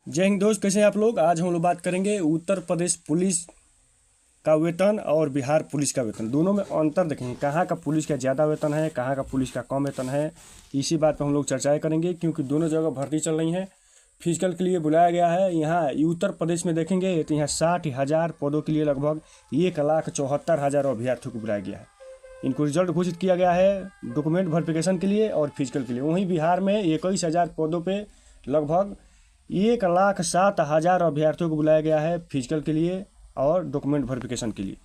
जय हिंद दोस्त, कैसे हैं आप लोग। आज हम लोग बात करेंगे उत्तर प्रदेश पुलिस का वेतन और बिहार पुलिस का वेतन, दोनों में अंतर देखेंगे। कहाँ का पुलिस का ज़्यादा वेतन है, कहाँ का पुलिस का कम वेतन है। इसी बात पर हम लोग चर्चाएं करेंगे, क्योंकि दोनों जगह भर्ती चल रही है। फिजिकल के लिए बुलाया गया है। यहाँ उत्तर प्रदेश में देखेंगे तो यहाँ 60,000 पदों के लिए लगभग 1,74,000 अभ्यर्थियों को बुलाया गया है। इनको रिजल्ट घोषित किया गया है डॉक्यूमेंट वेरिफिकेशन के लिए और फिजिकल के लिए। वहीं बिहार में 21,000 पदों पर लगभग 1,07,000 अभ्यर्थियों को बुलाया गया है फिजिकल के लिए और डॉक्यूमेंट वेरिफिकेशन के लिए।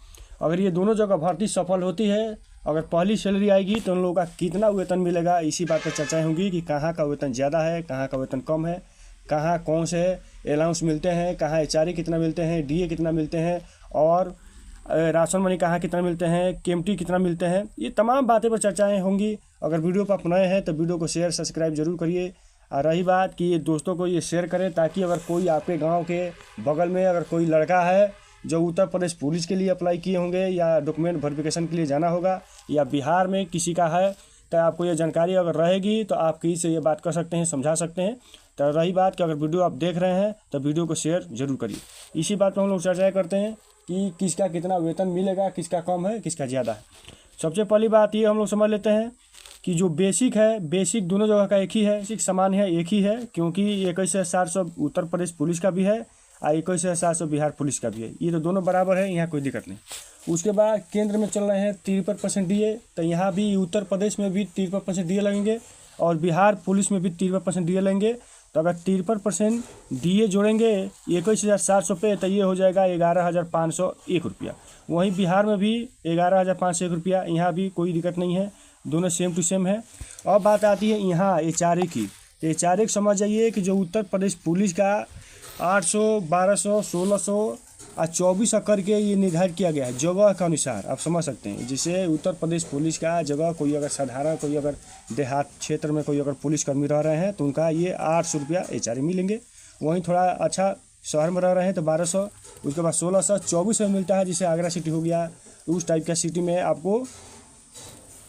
अगर ये दोनों जगह भर्ती सफल होती है, अगर पहली सैलरी आएगी तो उन लोगों का कितना वेतन मिलेगा, इसी बात पर चर्चा होगी कि कहाँ का वेतन ज़्यादा है, कहाँ का वेतन कम है, कहाँ कौन से अलाउंस मिलते हैं, कहाँ एचआरए कितना मिलते हैं, डीए कितना मिलते हैं और राशन मनी कहाँ कितना मिलते हैं, केएमटी कितना मिलते हैं। ये तमाम बातें पर चर्चाएँ होंगी। अगर वीडियो पर आप नए हैं तो वीडियो को शेयर सब्सक्राइब जरूर करिए। और रही बात कि ये दोस्तों को ये शेयर करें, ताकि अगर कोई आपके गांव के बगल में अगर कोई लड़का है जो उत्तर प्रदेश पुलिस के लिए अप्लाई किए होंगे या डॉक्यूमेंट वेरिफिकेशन के लिए जाना होगा, या बिहार में किसी का है, तो आपको ये जानकारी अगर रहेगी तो आप किसी से ये बात कर सकते हैं, समझा सकते हैं। तो रही बात कि अगर वीडियो आप देख रहे हैं तो वीडियो को शेयर जरूर करिए। इसी बात पर हम लोग चर्चा करते हैं कि किसका कितना वेतन मिलेगा, किसका कम है, किसका ज़्यादा है। सबसे पहली बात ये हम लोग समझ लेते हैं कि जो बेसिक है, बेसिक दोनों जगह का एक ही है, बेसिक समान है, एक ही है। क्योंकि 21,700 उत्तर प्रदेश पुलिस का भी है और 21,700 बिहार पुलिस का भी है। ये तो दोनों बराबर है, यहाँ कोई दिक्कत नहीं। उसके बाद केंद्र में चल रहे हैं 53% डीए, तो यहाँ भी उत्तर प्रदेश में भी 53% डीए लगेंगे और बिहार पुलिस में भी 53% डीए लेंगे। तो अगर 53% डीए जोड़ेंगे 21,700 पे, तो ये हो जाएगा 11,501 रुपया। वहीं बिहार में भी 11,501 रुपया, यहाँ भी कोई दिक्कत नहीं है, दोनों सेम टू सेम है। और बात आती है यहाँ एचआरए की। एचआरए समझ जाइए कि जो उत्तर प्रदेश पुलिस का 800, 1200, 1600 और 2400 करके ये निर्धारित किया गया है जगह के अनुसार। आप समझ सकते हैं, जैसे उत्तर प्रदेश पुलिस का जगह कोई अगर साधारण, कोई अगर देहात क्षेत्र में कोई अगर पुलिसकर्मी रह रहे हैं तो उनका ये 800 रुपया एचआरए मिलेंगे। वहीं थोड़ा अच्छा शहर में रह रहे हैं तो 1200, उसके बाद 1600, 2400 मिलता है। जैसे आगरा सिटी हो गया, उस टाइप का सिटी में आपको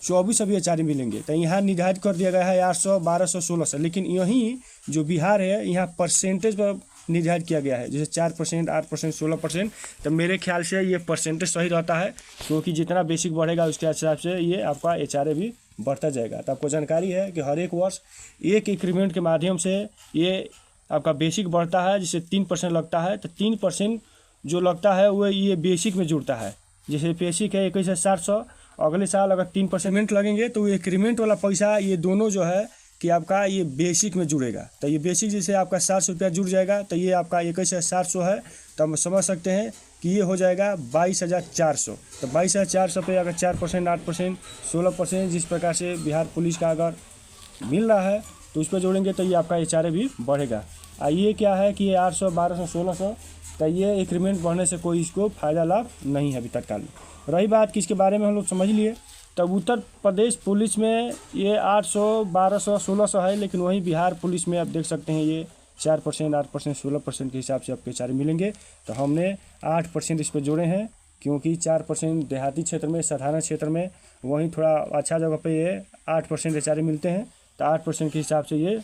2400 भी एचआरए मिलेंगे। तो यहाँ निर्धारित कर दिया गया है 800, 1200, 1600। लेकिन यहीं जो बिहार है, यहाँ परसेंटेज पर निर्धारित किया गया है, जैसे 4%, 8%, 16%। तो मेरे ख्याल से ये परसेंटेज सही रहता है, क्योंकि जितना बेसिक बढ़ेगा उसके हिसाब से ये आपका एचआरए भी बढ़ता जाएगा। तो आपको जानकारी है कि हर एक वर्ष एक इंक्रीमेंट के माध्यम से ये आपका बेसिक बढ़ता है। जैसे 3% लगता है, तो 3% जो लगता है वो ये बेसिक में जुड़ता है। जैसे बेसिक है 21,700, अगले साल अगर 3% लगेंगे तो इंक्रीमेंट वाला पैसा ये दोनों जो है कि आपका ये बेसिक में जुड़ेगा। तो ये बेसिक जैसे आपका 700 रुपया जुड़ जाएगा, तो ये आपका 21,700 है, तो हम समझ सकते हैं कि ये हो जाएगा 22,400। तो 22,400 पे अगर 4%, 8%, 16% जिस प्रकार से बिहार पुलिस का अगर मिल रहा है तो उस पर जोड़ेंगे तो ये आपका एचआरए भी बढ़ेगा। ये क्या है कि ये 800, 1200, 1600, तो ये इंक्रीमेंट बढ़ने से कोई इसको फ़ायदा लाभ नहीं है अभी तत्काल में। रही बात कि इसके बारे में हम लोग समझ लिए, तब उत्तर प्रदेश पुलिस में ये 800, 1200, 1600 है। लेकिन वहीं बिहार पुलिस में आप देख सकते हैं ये 4%, 8%, 16% के हिसाब से आपके एचआरए मिलेंगे। तो हमने 8% इस पर जोड़े हैं, क्योंकि 4% देहाती क्षेत्र में, साधारण क्षेत्र में, वहीं थोड़ा अच्छा जगह पे ये 8% एचआरए मिलते हैं। तो 8% के हिसाब से ये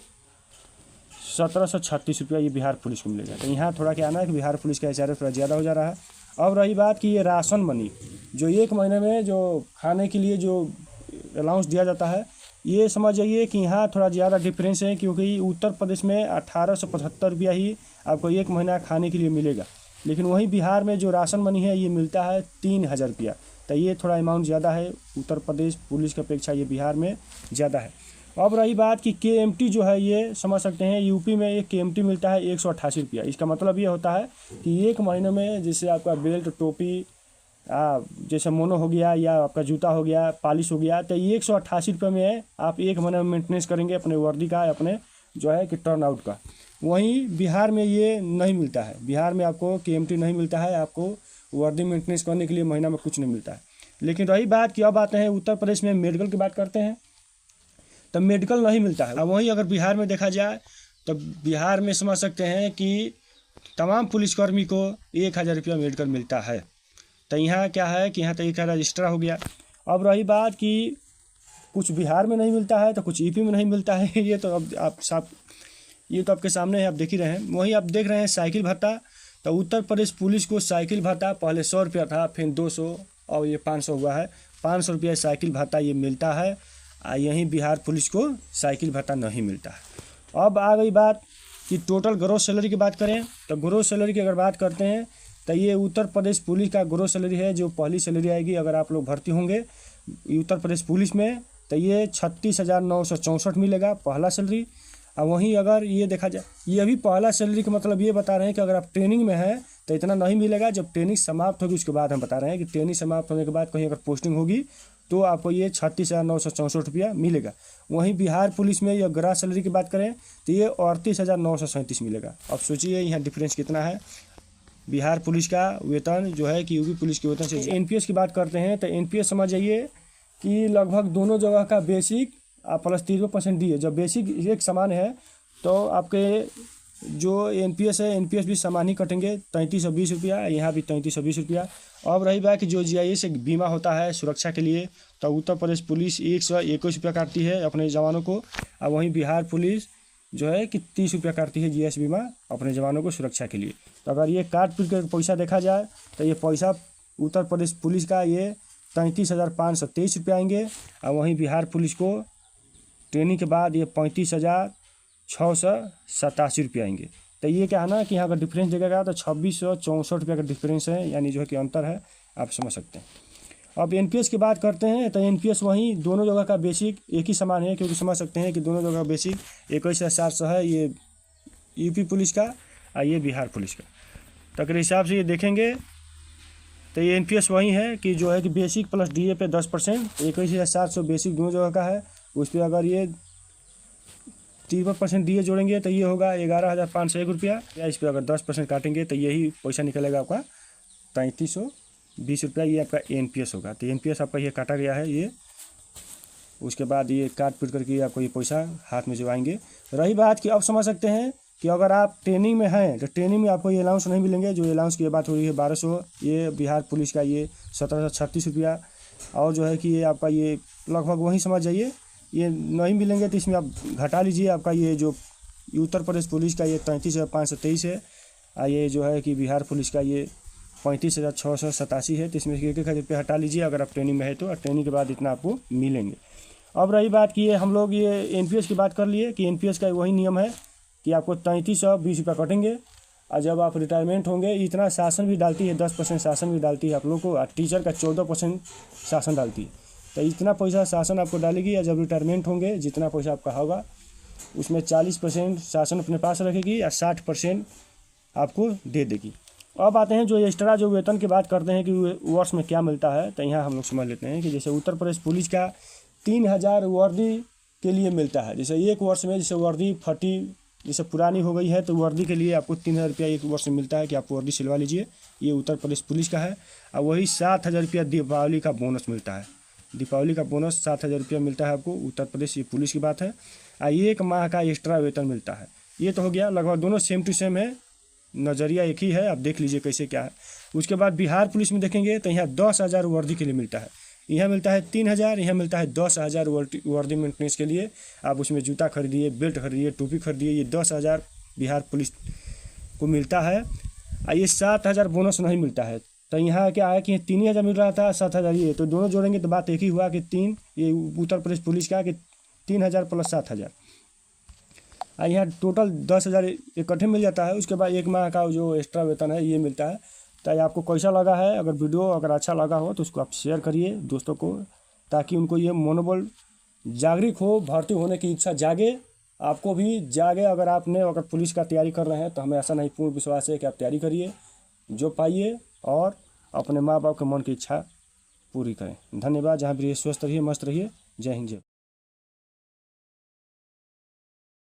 1,736 रुपया ये बिहार पुलिस को मिलेगा। तो यहाँ थोड़ा क्या ना है कि बिहार पुलिस का एचआरए थोड़ा ज़्यादा हो जा रहा है। अब रही बात कि ये राशन मनी जो एक महीने में जो खाने के लिए जो अलाउंस दिया जाता है, ये समझ जाइए कि यहाँ थोड़ा ज़्यादा डिफरेंस है, क्योंकि उत्तर प्रदेश में 1,875 रुपया ही आपको एक महीना खाने के लिए मिलेगा। लेकिन वहीं बिहार में जो राशन मनी है ये मिलता है 3,000 रुपया। तो ये थोड़ा अमाउंट ज़्यादा है, उत्तर प्रदेश पुलिस की अपेक्षा ये बिहार में ज़्यादा है। अब रही बात कि केएमटी जो है, ये समझ सकते हैं यूपी में एक केएमटी मिलता है 188 रुपया। इसका मतलब ये होता है कि एक महीने में जैसे आपका बेल्ट, टोपी, जैसे मोनो हो गया या आपका जूता हो गया, पॉलिश हो गया, तो 188 रुपये में आप एक महीने में मेंटेनेंस करेंगे अपने वर्दी का, अपने जो है कि टर्न आउट का। वहीं बिहार में ये नहीं मिलता है, बिहार में आपको केएमटी नहीं मिलता है, आपको वर्दी मेंटेनेंस करने के लिए महीना में कुछ नहीं मिलता है। लेकिन रही बात कि अब आते हैं उत्तर प्रदेश में मेडिकल की बात करते हैं, तो मेडिकल नहीं मिलता है। अब वहीं अगर बिहार में देखा जाए तो बिहार में समझ सकते हैं कि तमाम पुलिसकर्मी को 1,000 रुपया मेडिकल मिलता है। तो यहाँ क्या है कि यहाँ तो एक रजिस्ट्रा हो गया। अब रही बात कि कुछ बिहार में नहीं मिलता है तो कुछ यूपी में नहीं मिलता है, ये तो अब आप साफ ये तो आपके सामने है, आप देख ही रहे हैं। वहीं आप देख रहे हैं साइकिल भत्ता। तो उत्तर प्रदेश पुलिस को साइकिल भत्ता पहले 100 रुपया था, फिर 200 और ये 500 हुआ है। 500 रुपया साइकिल भत्ता ये मिलता है। यहीं बिहार पुलिस को साइकिल भत्ता नहीं मिलता है। अब आ गई बात कि टोटल ग्रोस सैलरी की बात करें, तो ग्रोस सैलरी की अगर बात करते हैं तो ये उत्तर प्रदेश पुलिस का ग्रोस सैलरी है, जो पहली सैलरी आएगी अगर आप लोग भर्ती होंगे उत्तर प्रदेश पुलिस में, तो ये 36,964 मिलेगा पहला सैलरी। और वहीं अगर ये देखा जाए, ये भी पहला सैलरी का मतलब ये बता रहे हैं कि अगर आप ट्रेनिंग में हैं तो इतना नहीं मिलेगा। जब ट्रेनिंग समाप्त होगी उसके बाद हम बता रहे हैं कि ट्रेनिंग समाप्त होने के बाद कहीं अगर पोस्टिंग होगी तो आपको ये 36,964 रुपया मिलेगा। वहीं बिहार पुलिस में या ग्रास सैलरी की बात करें तो ये 38,937 मिलेगा। अब सोचिए यहाँ डिफरेंस कितना है। बिहार पुलिस का वेतन जो है कि यूपी पुलिस के वेतन से। एनपीएस की बात करते हैं तो एनपीएस समझ जाइए कि लगभग दोनों जगह का बेसिक प्लस 30% डी है। जब बेसिक एक समान है तो आपके जो एनपीएस है, एनपीएस भी समान ही कटेंगे, 3320 रुपया, यहाँ भी 3320 रुपया। अब रही बात कि जो जीआईएस एक बीमा होता है सुरक्षा के लिए, तो उत्तर प्रदेश पुलिस 121 रुपया काटती है अपने जवानों को। और वहीं बिहार पुलिस जो है कि 30 रुपया काटती है जीएस बीमा अपने जवानों को सुरक्षा के लिए। तो अगर ये काट पीट कर पैसा देखा जाए तो ये पैसा उत्तर प्रदेश पुलिस का ये 33,523 रुपया आएंगे। और वहीं बिहार पुलिस को ट्रेनिंग के बाद ये 35,687 रुपया आएंगे। तो ये क्या है ना कि यहाँ का डिफरेंस देखेगा तो 2664 रुपया का डिफरेंस है, यानी जो है कि अंतर है, आप समझ सकते हैं। अब एनपीएस की बात करते हैं तो एनपीएस वहीं दोनों जगह का बेसिक एक ही समान है, क्योंकि समझ सकते हैं कि दोनों जगह बेसिक 21,700 है, ये यूपी पुलिस का और ये बिहार पुलिस का। तो अगर हिसाब से ये देखेंगे तो ये एनपीएस वही है कि जो है कि बेसिक प्लस डीए पे 10%, 21,700 बेसिक दोनों जगह का है। उस पर अगर ये 30% डीए जोड़ेंगे तो ये होगा 11,501 रुपया, या इस पर अगर 10% काटेंगे तो यही पैसा निकलेगा आपका 3320 रुपया। ये आपका एनपीएस होगा। तो एनपीएस आपका ये काटा गया है ये, उसके बाद ये काट पीट करके आपको ये पैसा हाथ में जो आएंगे। रही बात कि अब समझ सकते हैं कि अगर आप ट्रेनिंग में हैं तो ट्रेनिंग में आपको ये अलाउंस नहीं मिलेंगे। जो अलाउंस की बात हो रही है 1200, ये बिहार पुलिस का ये 1736 रुपया। और जो है कि ये आपका ये लगभग वही समझ जाइए, ये नहीं मिलेंगे तो इसमें आप घटा लीजिए। आपका ये जो उत्तर प्रदेश पुलिस का ये 33,523 है, और ये जो है कि बिहार पुलिस का ये 35,687 है। तो इसमें 1,000 रुपये हटा लीजिए अगर आप ट्रेनिंग में है तो, और ट्रेनिंग के बाद इतना आपको मिलेंगे। अब रही बात कि ये हम लोग ये एनपीएस की बात कर लिए कि एनपीएस का वही नियम है कि आपको 3320 रुपया कटेंगे। और जब आप रिटायरमेंट होंगे, इतना शासन भी डालती है, 10% शासन भी डालती है आप लोग को, और टीचर का 14% शासन डालती है। तो इतना पैसा शासन आपको डालेगी। या जब रिटायरमेंट होंगे जितना पैसा आपका होगा उसमें 40% शासन अपने पास रखेगी या 60% आपको दे देगी। अब आते हैं जो एक्स्ट्रा जो वेतन की बात करते हैं कि वर्ष में क्या मिलता है, तो यहाँ हम लोग समझ लेते हैं कि जैसे उत्तर प्रदेश पुलिस का 3,000 वर्दी के लिए मिलता है। जैसे एक वर्ष में जैसे वर्दी फटी, जैसे पुरानी हो गई है, तो वर्दी के लिए आपको 3,000 रुपया एक वर्ष में मिलता है कि आप वर्दी सिलवा लीजिए। ये उत्तर प्रदेश पुलिस का है। और वही 7,000 रुपया दीपावली का बोनस मिलता है। दीपावली का बोनस 7,000 रुपया मिलता है आपको उत्तर प्रदेश, ये पुलिस की बात है। और 1 माह का एक्स्ट्रा वेतन मिलता है। ये तो हो गया, लगभग दोनों सेम टू सेम है, नज़रिया एक ही है, आप देख लीजिए कैसे क्या है। उसके बाद बिहार पुलिस में देखेंगे तो यहाँ 10,000 वर्दी के लिए मिलता है। यहाँ मिलता है 3,000, यहाँ मिलता है 10,000 वर्दी मेंटेनेंस के लिए। आप उसमें जूता खरीदिए, बेल्ट खरीदिए, टोपी खरीदिए, ये 10,000 बिहार पुलिस को मिलता है। और ये 7,000 बोनस नहीं मिलता है। तो यहाँ क्या है कि 3,000 मिल रहा था, 7,000 ये, तो दोनों जोड़ेंगे तो बात एक ही हुआ कि 3, ये उत्तर प्रदेश पुलिस का कि 3,000 प्लस 7,000। और यहाँ टोटल 10,000 इकट्ठे मिल जाता है। उसके बाद 1 माह का जो एक्स्ट्रा वेतन है ये मिलता है। तो ये आपको कैसा लगा है, अगर वीडियो अगर अच्छा लगा हो तो उसको आप शेयर करिए दोस्तों को, ताकि उनको ये मनोबल जागरूक हो, भर्ती होने की इच्छा जागे, आपको भी जागे। अगर पुलिस का तैयारी कर रहे हैं तो हमें ऐसा नहीं पूर्ण विश्वास है कि आप तैयारी करिए, जो पाइए और अपने माँ बाप के मन की इच्छा पूरी करें। धन्यवाद। जहाँ भी रहिए स्वस्थ रहिए, मस्त रहिए। जय हिंद, जय।